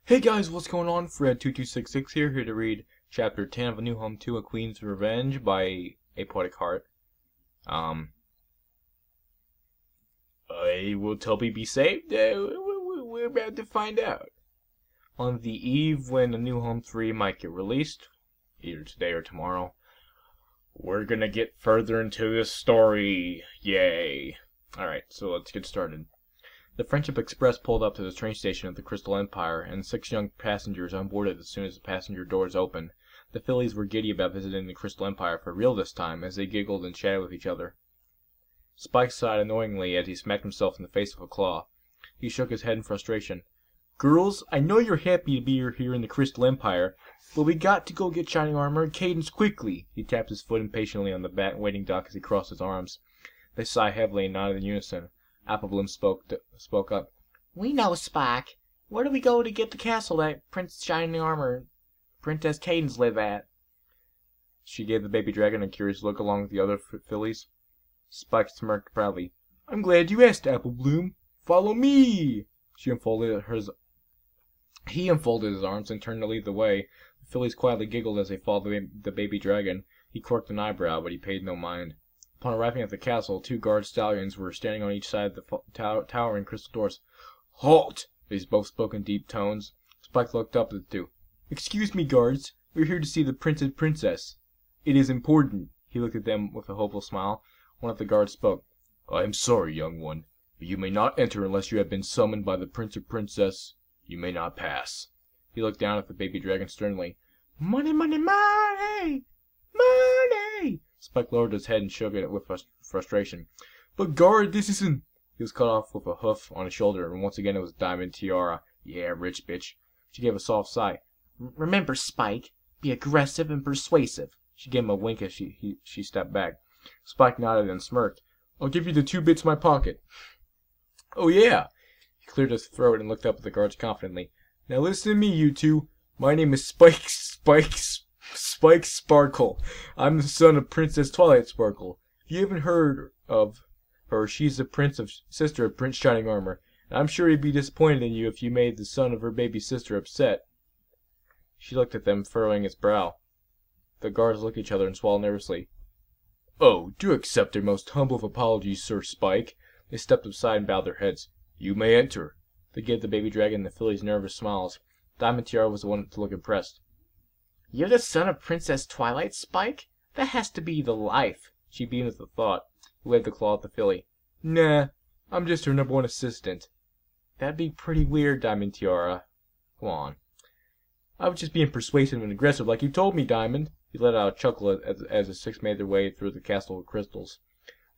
Hey guys, what's going on? Fred2266 here to read Chapter 10 of A New Home 2: A Queen's Revenge by A Poetic Heart. Will Toby be saved? We're about to find out. On the eve when A New Home 3 might get released, either today or tomorrow, we're gonna get further into this story. Yay. Alright, so let's get started. The Friendship Express pulled up to the train station of the Crystal Empire, and 6 young passengers unboarded as soon as the passenger doors opened. The fillies were giddy about visiting the Crystal Empire for real this time, as they giggled and chatted with each other. Spike sighed annoyingly as he smacked himself in the face with a claw. He shook his head in frustration. "Girls, I know you're happy to be here in the Crystal Empire, but we got to go get Shining Armor and Cadance quickly." He tapped his foot impatiently on the waiting dock as he crossed his arms. They sighed heavily and nodded in unison. Applebloom spoke up. "We know, Spike. Where do we go to get the castle that Prince Shining Armor and Princess Cadance live at?" She gave the baby dragon a curious look along with the other fillies. Spike smirked proudly. "I'm glad you asked, Applebloom. Follow me!" He unfolded his arms and turned to lead the way. The fillies quietly giggled as they followed the baby dragon. He quirked an eyebrow, but he paid no mind. Upon arriving at the castle, 2 guard stallions were standing on each side of the towering crystal doors. "Halt!" They both spoke in deep tones. Spike looked up at the two. "Excuse me, guards. We're here to see the prince and princess. It is important." He looked at them with a hopeful smile. One of the guards spoke. "I am sorry, young one, but you may not enter unless you have been summoned by the prince or princess. You may not pass." He looked down at the baby dragon sternly. "Money, money, money! Money!" Spike lowered his head and shook it with frustration. "But guard, this isn't—" He was cut off with a hoof on his shoulder, and once again it was Diamond Tiara. "Yeah, rich bitch." She gave a soft sigh. "Remember, Spike, be aggressive and persuasive." She gave him a wink as she stepped back. Spike nodded and smirked. "I'll give you the 2 bits in my pocket." "Oh yeah." He cleared his throat and looked up at the guards confidently. "Now listen to me, you two. My name is Spike Sparkle. I'm the son of Princess Twilight Sparkle. If you haven't heard of her, she's the sister of Prince Shining Armor, and I'm sure he'd be disappointed in you if you made the son of her baby sister upset." She looked at them, furrowing his brow. The guards looked at each other and swallowed nervously. "Oh, do accept our most humble of apologies, Sir Spike." They stepped aside and bowed their heads. "You may enter." They gave the baby dragon and the fillies nervous smiles. Diamond Tiara was the one to look impressed. "You're the son of Princess Twilight, Spike? That has to be the life." She beamed at the thought. He waved the claw at the filly. "Nah, I'm just her #1 assistant." "That'd be pretty weird, Diamond Tiara." "Come on." "I was just being persuasive and aggressive like you told me, Diamond." He let out a chuckle as the 6 made their way through the castle of crystals.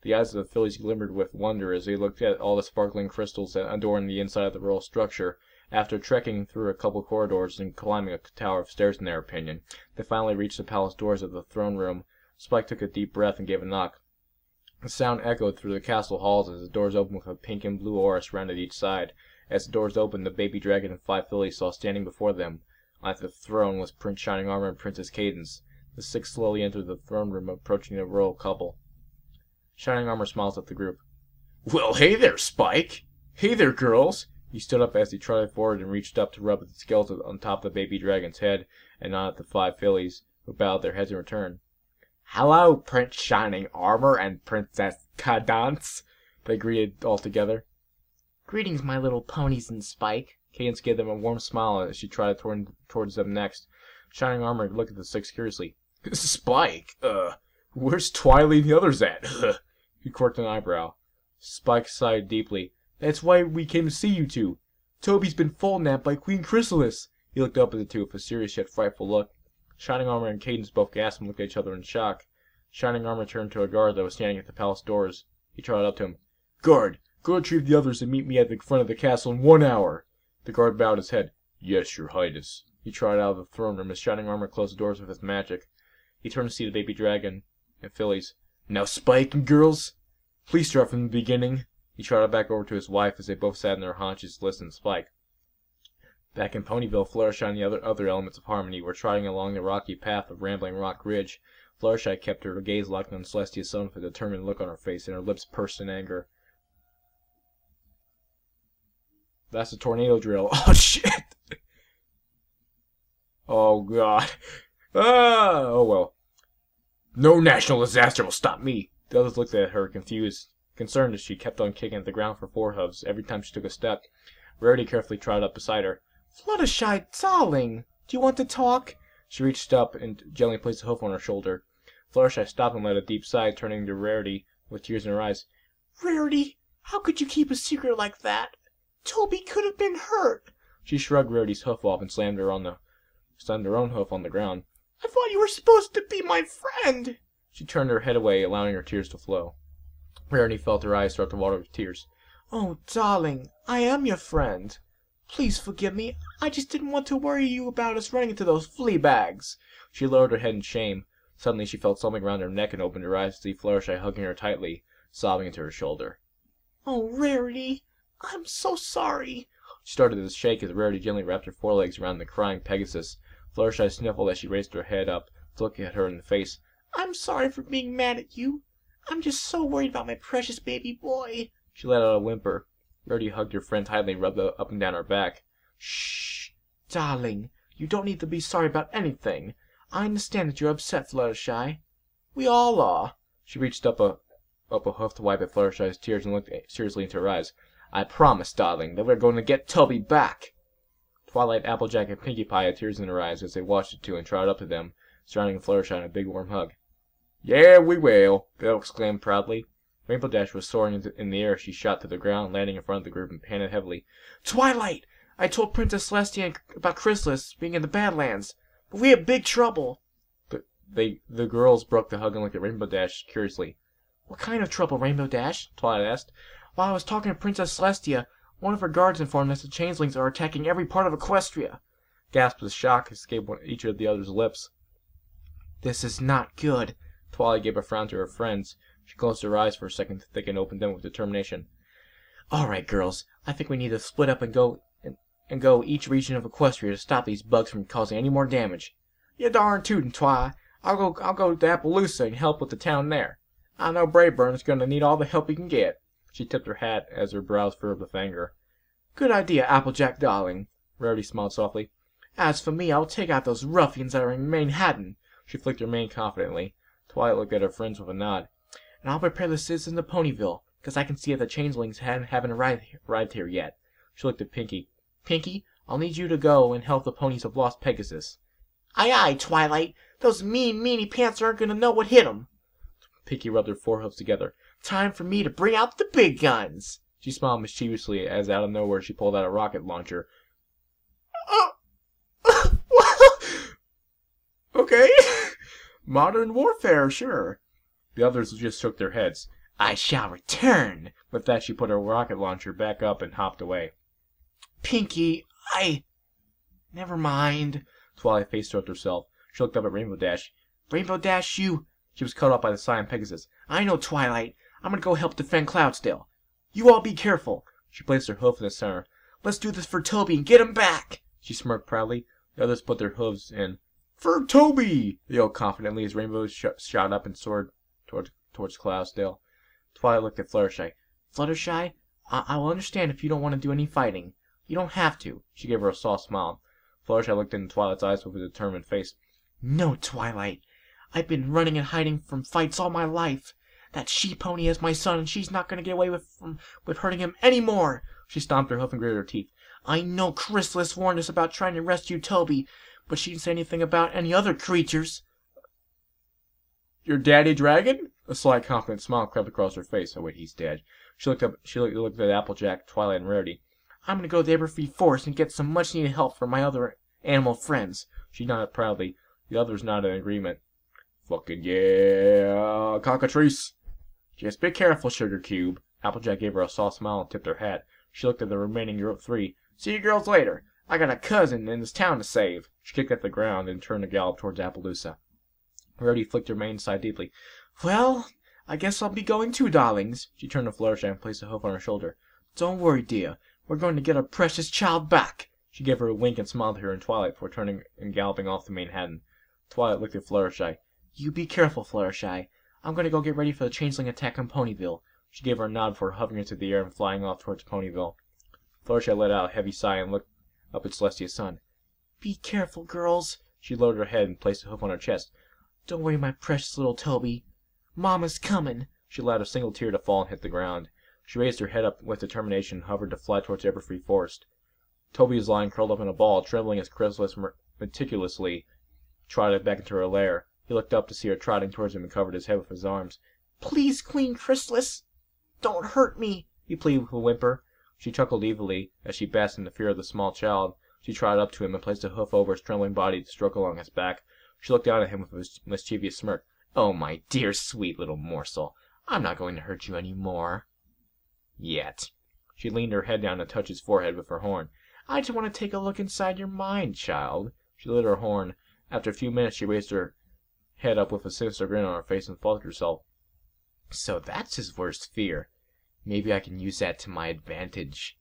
The eyes of the fillies glimmered with wonder as they looked at all the sparkling crystals that adorned the inside of the royal structure. After trekking through a couple corridors and climbing a tower of stairs in their opinion, they finally reached the palace doors of the throne room. Spike took a deep breath and gave a knock. The sound echoed through the castle halls as the doors opened with a pink and blue aura surrounded each side. As the doors opened, the baby dragon and 5 fillies saw standing before them at the throne was Prince Shining Armor and Princess Cadance. The 6 slowly entered the throne room, approaching the royal couple. Shining Armor smiled at the group. "Well, hey there, Spike! Hey there, girls!" He stood up as he trotted forward and reached up to rub the skeleton on top of the baby dragon's head and nodded at the 5 fillies, who bowed their heads in return. "Hello, Prince Shining Armor and Princess Cadance," they greeted all together. "Greetings, my little ponies and Spike." Cadance gave them a warm smile as she trotted towards them next. Shining Armor looked at the 6 curiously. "Spike, where's Twilight and the others at?" He quirked an eyebrow. Spike sighed deeply. "That's why we came to see you two. Toby's been napped by Queen Chrysalis." He looked up at the two with a serious yet frightful look. Shining Armor and Cadance both gasped and looked at each other in shock. Shining Armor turned to a guard that was standing at the palace doors. He trotted up to him. "Guard, go retrieve the others and meet me at the front of the castle in 1 hour." The guard bowed his head. "Yes, your highness." He trotted out of the throne room as Shining Armor closed the doors with his magic. He turned to see the baby dragon and fillies. "Now, Spike and girls, please start from the beginning." He trotted back over to his wife as they both sat on their haunches to listen to Spike. Back in Ponyville, Fluttershy and the other elements of Harmony were trotting along the rocky path of Rambling Rock Ridge. Fluttershy kept her gaze locked on Celestia's son with a determined look on her face, and her lips pursed in anger. "That's a tornado drill." "Oh, shit!" Oh, God. Ah! Oh, well. No national disaster will stop me. The others looked at her, confused, concerned as she kept on kicking at the ground for 4 hooves every time she took a step. Rarity carefully trotted up beside her. Fluttershy, darling, do you want to talk? She reached up and gently placed a hoof on her shoulder. Fluttershy stopped and let a deep sigh, turning to Rarity with tears in her eyes. Rarity, how could you keep a secret like that? Toby could have been hurt. She shrugged Rarity's hoof off and slammed her own hoof on the ground. I thought you were supposed to be my friend. She turned her head away, allowing her tears to flow. Rarity felt her eyes start to water with tears. Oh, darling, I am your friend. Please forgive me. I just didn't want to worry you about us running into those flea bags. She lowered her head in shame. Suddenly she felt something around her neck and opened her eyes to see Fluttershy hugging her tightly, sobbing into her shoulder. Oh, Rarity, I'm so sorry. She started to shake as Rarity gently wrapped her forelegs around the crying Pegasus. Fluttershy sniffled as she raised her head up to look at her in the face. I'm sorry for being mad at you. I'm just so worried about my precious baby boy. She let out a whimper. Rarity hugged her friend tightly and rubbed up and down her back. Shh, darling. You don't need to be sorry about anything. I understand that you're upset, Fluttershy. We all are. She reached up a hoof to wipe at Fluttershy's tears and looked seriously into her eyes. I promise, darling, that we're going to get Toby back. Twilight, Applejack, and Pinkie Pie had tears in their eyes as they watched the two and trotted up to them, surrounding Fluttershy in a big warm hug. Yeah, we will, they all exclaimed proudly. Rainbow Dash was soaring in the air as she shot to the ground, landing in front of the group and panted heavily. Twilight! I told Princess Celestia about Chrysalis being in the Badlands, but we have big trouble. The girls broke the hug and looked at Rainbow Dash curiously. What kind of trouble, Rainbow Dash? Twilight asked. While I was talking to Princess Celestia, one of her guards informed us the changelings are attacking every part of Equestria. Gasps of shock escaped each of the others' lips. This is not good. Twilight gave a frown to her friends. She closed her eyes for a second to think and opened them with determination. All right, girls. I think we need to split up and go each region of Equestria to stop these bugs from causing any more damage. You darn tootin', Twi. I'll go to Appaloosa and help with the town there. I know Brayburn's gonna need all the help he can get. She tipped her hat as her brows furrowed with anger. Good idea, Applejack darling. Rarity smiled softly. As for me, I'll take out those ruffians that are in Manhattan. She flicked her mane confidently. Twilight looked at her friends with a nod. And I'll prepare the citizens of Ponyville, because I can see that the changelings haven't arrived here yet. She looked at Pinkie. Pinkie, I'll need you to go and help the ponies of Lost Pegasus. Aye, aye, Twilight. Those meanie pants aren't going to know what hit 'em. Pinkie rubbed her forehooves together. Time for me to bring out the big guns. She smiled mischievously as out of nowhere she pulled out a rocket launcher. Okay. Modern warfare, sure. The others just shook their heads. I shall return. With that, she put her rocket launcher back up and hopped away. Pinkie, never mind. Twilight face-stroked herself. She looked up at Rainbow Dash. Rainbow Dash, you... She was cut off by the Cyan Pegasus. I know, Twilight. I'm gonna go help defend Cloudsdale. You all be careful. She placed her hoof in the center. Let's do this for Toby and get him back. She smirked proudly. The others put their hooves in. For Toby! They yelled confidently as Rainbow shot up and soared towards Cloudsdale. Twilight looked at Fluttershy. Fluttershy, I will understand if you don't want to do any fighting. You don't have to. She gave her a soft smile. Fluttershy looked into Twilight's eyes with a determined face. No, Twilight. I've been running and hiding from fights all my life. That she-pony is my son, and she's not going to get away with hurting him anymore. She stomped her hoof and gritted her teeth. I know Chrysalis warned us about trying to rescue Toby, but she didn't say anything about any other creatures. Your daddy dragon? A slight confident smile crept across her face. Oh wait, he's dead. She looked at Applejack, Twilight, and Rarity. I'm going to go to the Everfree Forest and get some much-needed help from my other animal friends. She nodded proudly. The others nodded in agreement. Fucking yeah, cockatrice. Just be careful, Sugar Cube. Applejack gave her a soft smile and tipped her hat. She looked at the remaining group of 3. See you girls later. I got a cousin in this town to save. She kicked at the ground and turned to gallop towards Appaloosa. Rarity flicked her mane side deeply. Well, I guess I'll be going too, darlings. She turned to Fluttershy and placed a hoof on her shoulder. Don't worry, dear. We're going to get our precious child back. She gave her a wink and smiled at her in Twilight before turning and galloping off to Manhattan. Twilight looked at Fluttershy. You be careful, Fluttershy. I'm going to go get ready for the changeling attack on Ponyville. She gave her a nod before hovering into the air and flying off towards Ponyville. Fluttershy let out a heavy sigh and looked up at Celestia's son. Be careful, girls. She lowered her head and placed a hoof on her chest. Don't worry, my precious little Toby. Mama's coming. She allowed a single tear to fall and hit the ground. She raised her head up with determination and hovered to fly towards Everfree Forest. Toby was lying curled up in a ball, trembling as Chrysalis meticulously trotted back into her lair. He looked up to see her trotting towards him and covered his head with his arms. Please, Queen Chrysalis, don't hurt me, he pleaded with a whimper. She chuckled evilly as she basked in the fear of the small child. She trotted up to him and placed a hoof over his trembling body to stroke along his back. She looked down at him with a mischievous smirk. Oh, my dear, sweet little morsel. I'm not going to hurt you any more. Yet. She leaned her head down to touch his forehead with her horn. I just want to take a look inside your mind, child. She lit her horn. After a few minutes, she raised her head up with a sinister grin on her face and thought to herself, so that's his worst fear. Maybe I can use that to my advantage.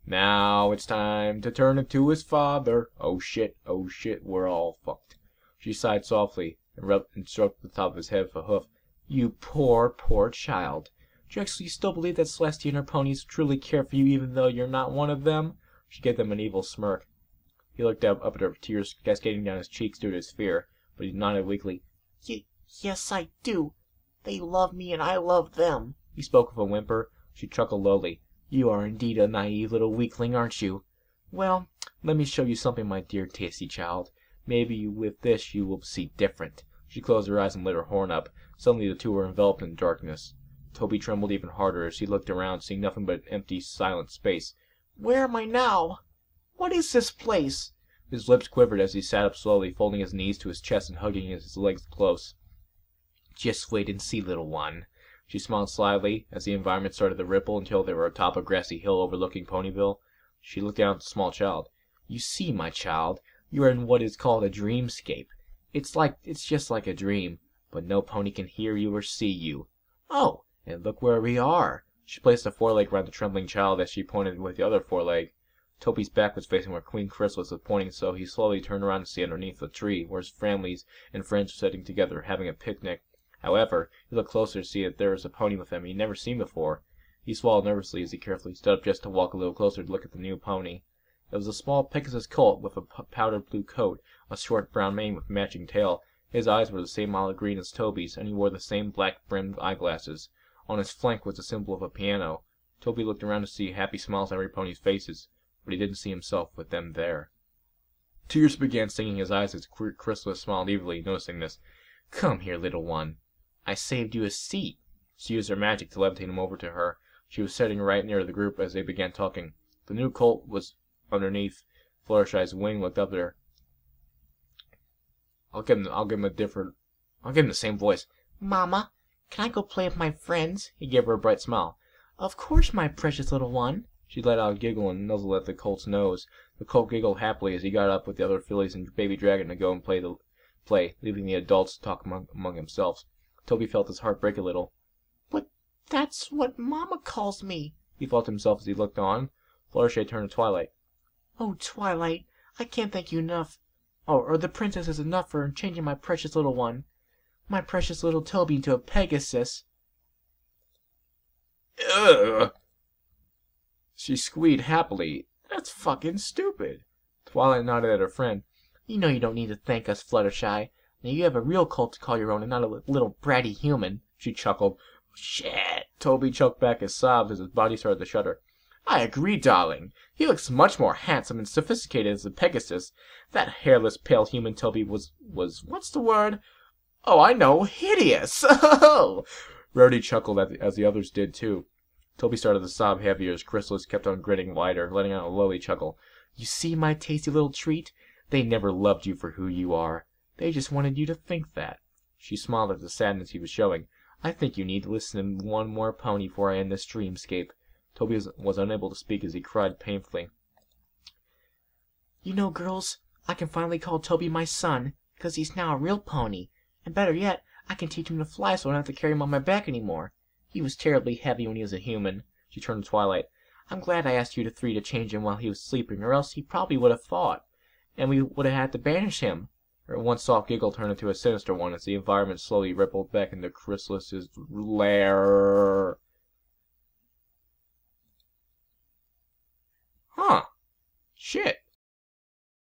Now it's time to turn it to his father. Oh shit, we're all fucked. She sighed softly and rubbed and stroked the top of his head with a hoof. You poor, poor child. Do you actually still believe that Celestia and her ponies truly care for you even though you're not one of them? She gave them an evil smirk. He looked up at her, tears cascading down his cheeks due to his fear, but he nodded weakly. Yes, I do. They love me and I love them. He spoke with a whimper. She chuckled lowly. You are indeed a naive little weakling, aren't you? Well, let me show you something, my dear tasty child. Maybe with this you will see different. She closed her eyes and lit her horn up. Suddenly the two were enveloped in darkness. Toby trembled even harder as he looked around, seeing nothing but empty, silent space. Where am I now? What is this place? His lips quivered as he sat up slowly, folding his knees to his chest and hugging his legs close. Just wait and see, little one. She smiled slyly as the environment started to ripple until they were atop a grassy hill overlooking Ponyville. She looked down at the small child. You see, my child, you are in what is called a dreamscape. It's just like a dream, but no pony can hear you or see you. Oh, and look where we are. She placed a foreleg around the trembling child as she pointed with the other foreleg. Toby's back was facing where Queen Chrysalis was pointing, so he slowly turned around to see underneath the tree where his families and friends were sitting together having a picnic. However, he looked closer to see that there was a pony with him he'd never seen before. He swallowed nervously as he carefully stood up just to walk a little closer to look at the new pony. It was a small Pegasus colt with a powdered blue coat, a short brown mane with matching tail. His eyes were the same olive green as Toby's, and he wore the same black-brimmed eyeglasses. On his flank was the symbol of a piano. Toby looked around to see happy smiles on every pony's faces, but he didn't see himself with them there. Tears began stinging his eyes as Chrysalis smiled evilly, noticing this. Come here, little one. I saved you a seat. She used her magic to levitate him over to her. She was sitting right near the group as they began talking. The new colt was underneath Fluttershy's wing, looked up at her. I'll give him the same voice. Mama, can I go play with my friends? He gave her a bright smile. Of course, my precious little one. She let out a giggle and nuzzled at the colt's nose. The colt giggled happily as he got up with the other fillies and Baby Dragon to go and play, leaving the adults to talk among themselves. Toby felt his heart break a little. But that's what Mama calls me, he thought to himself as he looked on. Fluttershy turned to Twilight. Oh, Twilight, I can't thank you enough. Oh, or the princess is enough for changing my precious little one. My precious little Toby into a Pegasus. Ugh! She squeaked happily. That's fucking stupid. Twilight nodded at her friend. You know you don't need to thank us, Fluttershy. Now you have a real colt to call your own and not a little bratty human. She chuckled. Shit! Toby choked back his sobs as his body started to shudder. I agree, darling. He looks much more handsome and sophisticated as a Pegasus. That hairless, pale human Toby was what's the word? Oh, I know, hideous! Rarity chuckled as the others did, too. Toby started to sob heavier as Chrysalis kept on grinning wider, letting out a lowly chuckle. You see, my tasty little treat? They never loved you for who you are. They just wanted you to think that. She smiled at the sadness he was showing. I think you need to listen to one more pony before I end this dreamscape. Toby was unable to speak as he cried painfully. You know, girls, I can finally call Toby my son, because he's now a real pony. And better yet, I can teach him to fly so I don't have to carry him on my back anymore. He was terribly heavy when he was a human. She turned to Twilight. I'm glad I asked you three to change him while he was sleeping, or else he probably would have fought. And we would have had to banish him. Her once soft giggle turned into a sinister one as the environment slowly rippled back into Chrysalis's lair. Huh. Shit.